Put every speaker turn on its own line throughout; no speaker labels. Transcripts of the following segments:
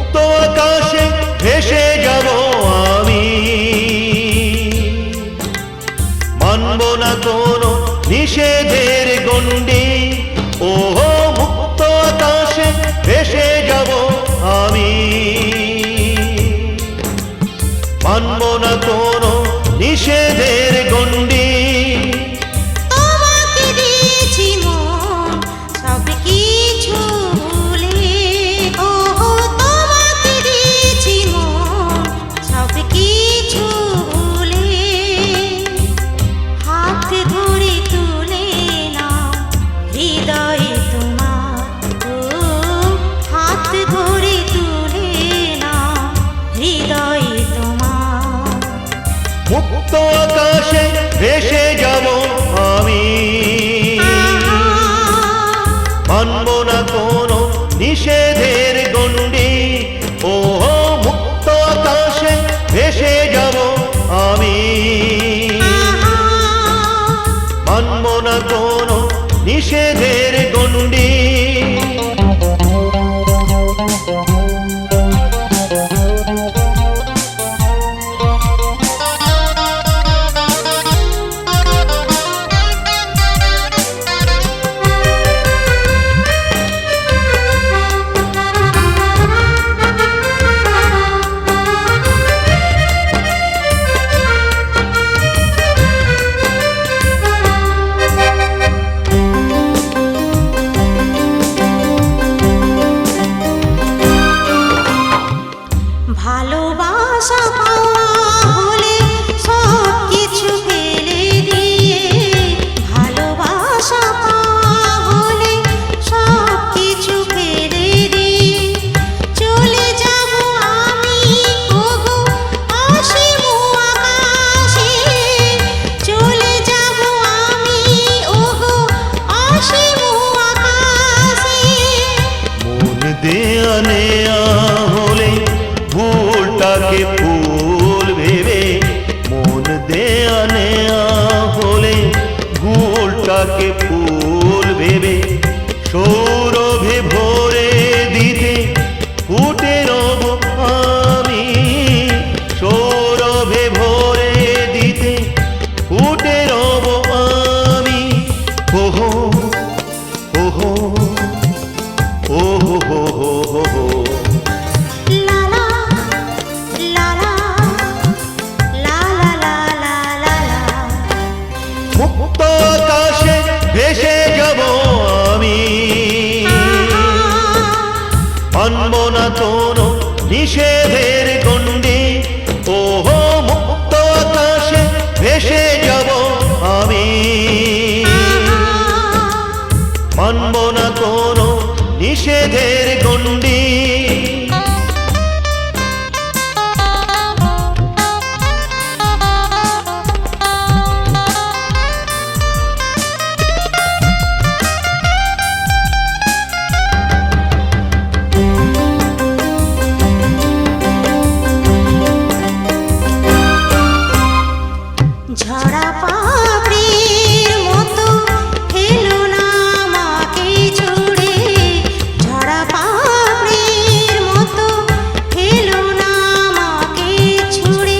মুক্ত আকাশে ভেসে যাব আমি, মানব না কোনো নিষেধের গণ্ডি। ও মুক্ত আকাশে ভেসে যাব আমি, মানব না কোনো নিষেধের গণ্ডি।
তোমাকে দিয়েছি মন সব কিছু ভুলে, ও তোমাকে দিয়েছি মন সব কিছু ভুলে। হাত ধরে তুলে নাও হৃদয়ে তোমার, ও হাত ধরে তুলে নাও হৃদয়ে তোমার।
মুক্ত আকাশে ভেসে যাব আমি, মানব না কোনো নিষেধের গণ্ডি। ও মুক্ত আকাশে ভেসে যাব আমি, মানব না কোনো নিষেধের গণ্ডি।
ভালোবাসা পাওয়া হলে সব কিছু ফেলে দিয়ে, ভালোবাসা পাওয়া হলে সব কিছু ফেলে দিয়ে চলে যাব আমি, ওগো অসীম আকাশে। চলে যাব আমি, ওগো অসীম আকাশে।
মন দেয়া নেয়া হলে ভুলটাকে ফুল ভেবে, মন দেয়া নেয়া হলে ভুলটাকে ফুল ভেবে সৌরভে ভরে দিতে ফুটে রব আমি, সৌরভে ভরে দিতে ফুটে রব আমি। ওহো ওহো ওহো হো হো হো।
লা লা লা লা লা লা লা লা লা।
মুক্ত আকাশে ভেসে যাব আমি, মানব না কোনো নিষেধের গণ্ডি। ও মুক্ত আকাশে ভেসে যাব আমি, মানব না কোনো নিষেধের গণ্ডি।
ঝরা পাপড়ির মতো এলো না আমাকে ছুড়ে, ঝরা পাপড়ির মতো এলো না আমাকে ছুড়ে।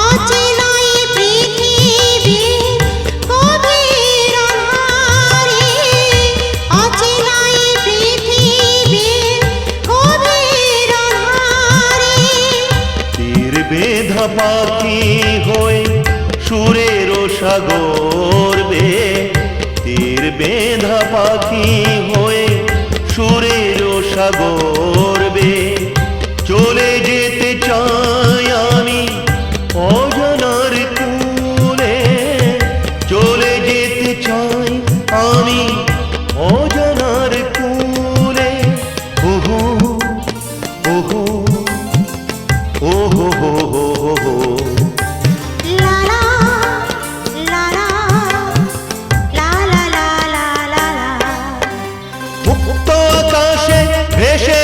অচেনাই পৃথিবীর গভীর আঁধারে, অচেনাই পৃথিবীর গভীর আঁধারে।
তীর বেধা পাখি হয়ে সুরের সাগর বে, তীর বেধা পাখি হয়ে সুরের সাগর বে চলে যেতে চাই আমি অজানার কুলে, চলে যেতে চাই আমি অজানার কুলে। ওহো ওহো ওহো হো হো হো।
লা লা লা লা লা লা লা লা লা।
মুক্ত আকাশে ভেসে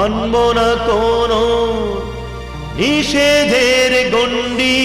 মানব না কোনো নিষেধের গণ্ডি